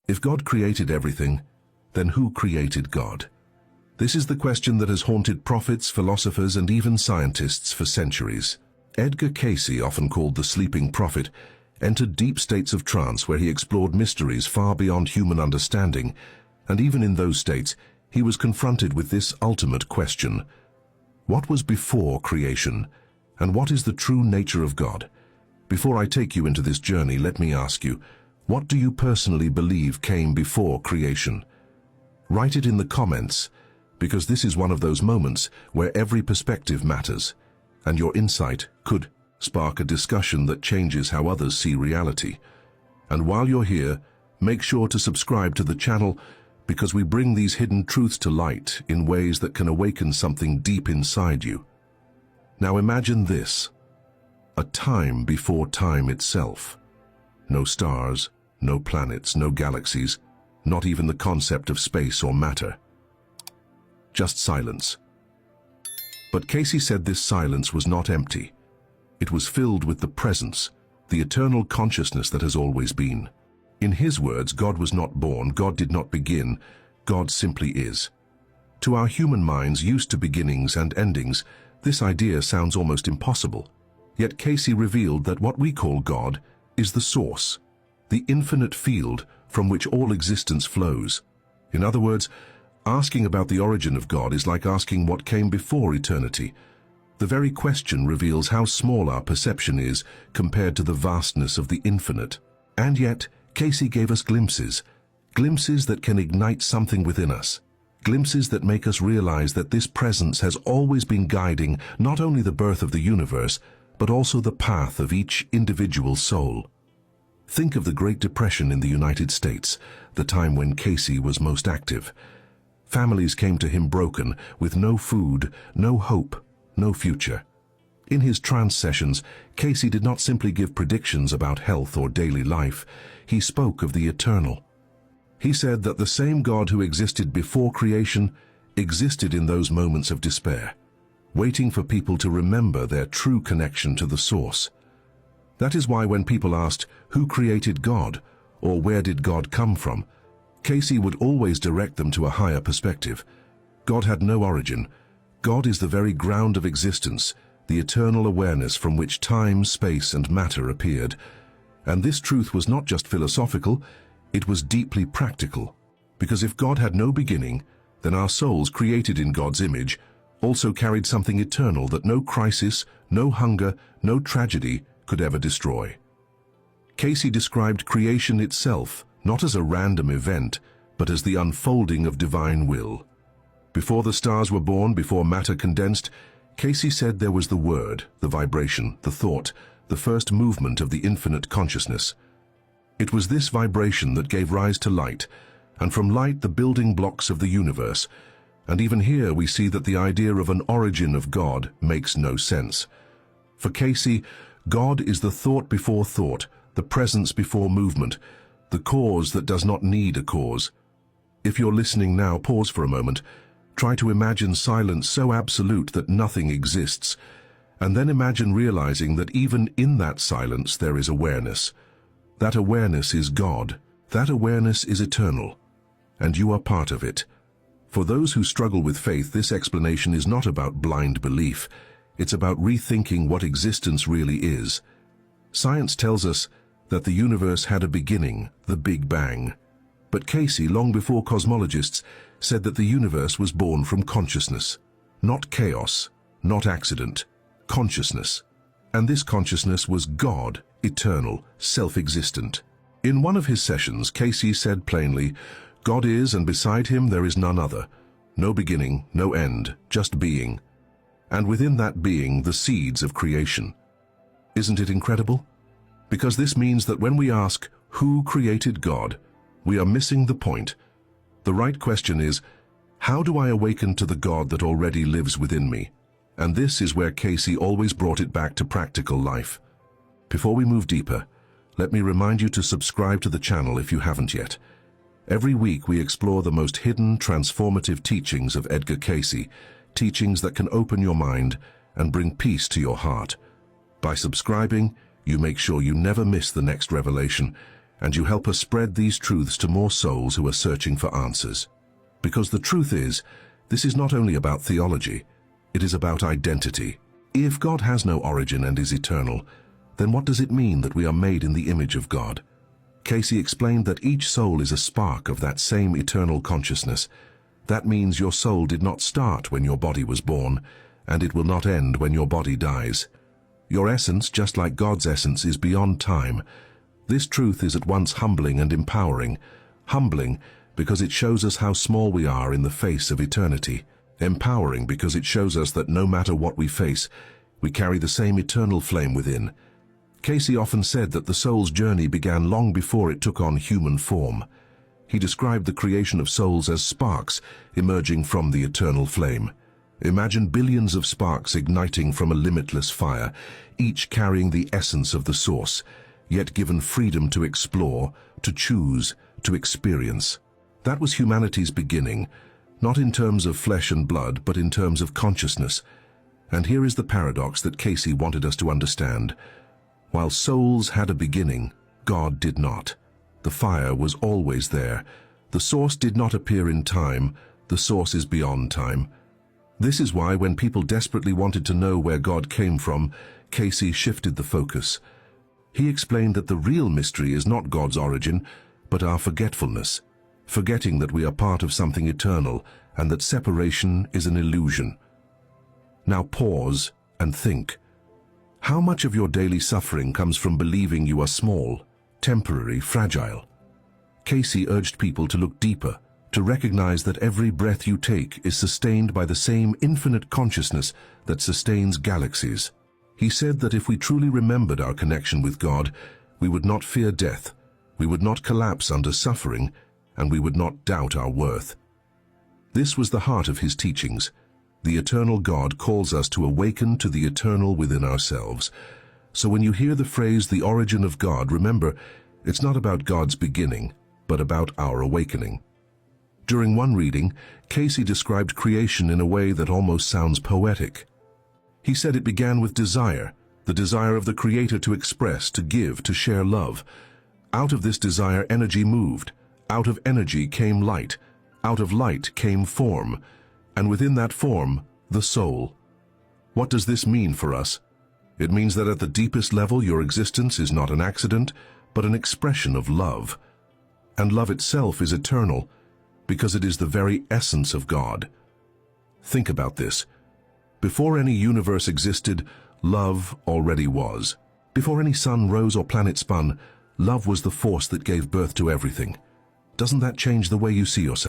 If God created everything, then who created God? This is the question that has haunted prophets, philosophers, and even scientists for centuries. Edgar Cayce, often called the sleeping prophet, entered deep states of trance where he explored mysteries far beyond human understanding, and even in those states, he was confronted with this ultimate question: what was before creation, and what is the true nature of God? Before I take you into this journey, let me ask you, what do you personally believe came before creation? Write it in the comments, because this is one of those moments where every perspective matters, and your insight could spark a discussion that changes how others see reality. And while you're here, make sure to subscribe to the channel, because we bring these hidden truths to light in ways that can awaken something deep inside you. Now imagine this: a time before time itself. No stars, no planets, no galaxies, not even the concept of space or matter. Just silence. But Cayce said this silence was not empty. It was filled with the presence, the eternal consciousness that has always been. In his words, God was not born, God did not begin, God simply is. To our human minds used to beginnings and endings, this idea sounds almost impossible. Yet Cayce revealed that what we call God is the source, the infinite field from which all existence flows. In other words, asking about the origin of God is like asking what came before eternity. The very question reveals how small our perception is compared to the vastness of the infinite. And yet, Cayce gave us glimpses that can ignite something within us, glimpses that make us realize that this presence has always been guiding not only the birth of the universe, but also the path of each individual soul. Think of the Great Depression in the United States, the time when Cayce was most active. Families came to him broken, with no food, no hope, no future. In his trance sessions, Cayce did not simply give predictions about health or daily life. He spoke of the eternal. He said that the same God who existed before creation existed in those moments of despair, waiting for people to remember their true connection to the source. That is why when people asked, who created God, or where did God come from, Cayce would always direct them to a higher perspective. God had no origin. God is the very ground of existence, the eternal awareness from which time, space, and matter appeared. And this truth was not just philosophical, it was deeply practical. Because if God had no beginning, then our souls, created in God's image, also carried something eternal that no crisis, no hunger, no tragedy could ever destroy. Cayce described creation itself not as a random event, but as the unfolding of divine will. Before the stars were born, before matter condensed, Cayce said there was the word, the vibration, the thought, the first movement of the infinite consciousness. It was this vibration that gave rise to light, and from light the building blocks of the universe. And even here we see that the idea of an origin of God makes no sense. For Cayce, God is the thought before thought, the presence before movement, the cause that does not need a cause. If you're listening now, pause for a moment. Try to imagine silence so absolute that nothing exists, and then imagine realizing that even in that silence there is awareness. That awareness is God. That awareness is eternal, and you are part of it. For those who struggle with faith, this explanation is not about blind belief. It's about rethinking what existence really is. Science tells us that the universe had a beginning, the Big Bang. But Cayce, long before cosmologists, said that the universe was born from consciousness. Not chaos, not accident, consciousness. And this consciousness was God, eternal, self-existent. In one of his sessions, Cayce said plainly, God is, and beside him there is none other. No beginning, no end, just being. And within that being, the seeds of creation. Isn't it incredible? Because this means that when we ask, who created God, we are missing the point. The right question is, how do I awaken to the God that already lives within me? And this is where Cayce always brought it back to practical life. Before we move deeper, let me remind you to subscribe to the channel if you haven't yet. Every week we explore the most hidden, transformative teachings of Edgar Cayce, teachings that can open your mind and bring peace to your heart. By subscribing, you make sure you never miss the next revelation, and you help us spread these truths to more souls who are searching for answers. Because the truth is, this is not only about theology, it is about identity. If God has no origin and is eternal, then what does it mean that we are made in the image of God? Cayce explained that each soul is a spark of that same eternal consciousness. That means your soul did not start when your body was born, and it will not end when your body dies. Your essence, just like God's essence, is beyond time. This truth is at once humbling and empowering. Humbling because it shows us how small we are in the face of eternity. Empowering because it shows us that no matter what we face, we carry the same eternal flame within. Cayce often said that the soul's journey began long before it took on human form. He described the creation of souls as sparks emerging from the eternal flame. Imagine billions of sparks igniting from a limitless fire, each carrying the essence of the source, yet given freedom to explore, to choose, to experience. That was humanity's beginning, not in terms of flesh and blood, but in terms of consciousness. And here is the paradox that Cayce wanted us to understand. While souls had a beginning, God did not. The fire was always there. The source did not appear in time. The source is beyond time. This is why when people desperately wanted to know where God came from, Cayce shifted the focus. He explained that the real mystery is not God's origin, but our forgetfulness, forgetting that we are part of something eternal and that separation is an illusion. Now pause and think. How much of your daily suffering comes from believing you are small, temporary, fragile? Cayce urged people to look deeper, to recognize that every breath you take is sustained by the same infinite consciousness that sustains galaxies. He said that if we truly remembered our connection with God, we would not fear death, we would not collapse under suffering, and we would not doubt our worth. This was the heart of his teachings. The eternal God calls us to awaken to the eternal within ourselves. So when you hear the phrase, the origin of God, remember, it's not about God's beginning, but about our awakening. During one reading, Cayce described creation in a way that almost sounds poetic. He said it began with desire, the desire of the Creator to express, to give, to share love. Out of this desire, energy moved. Out of energy came light. Out of light came form. And within that form, the soul. What does this mean for us? It means that at the deepest level, your existence is not an accident, but an expression of love. And love itself is eternal, because it is the very essence of God. Think about this. Before any universe existed, love already was. Before any sun rose or planet spun, love was the force that gave birth to everything. Doesn't that change the way you see yourself?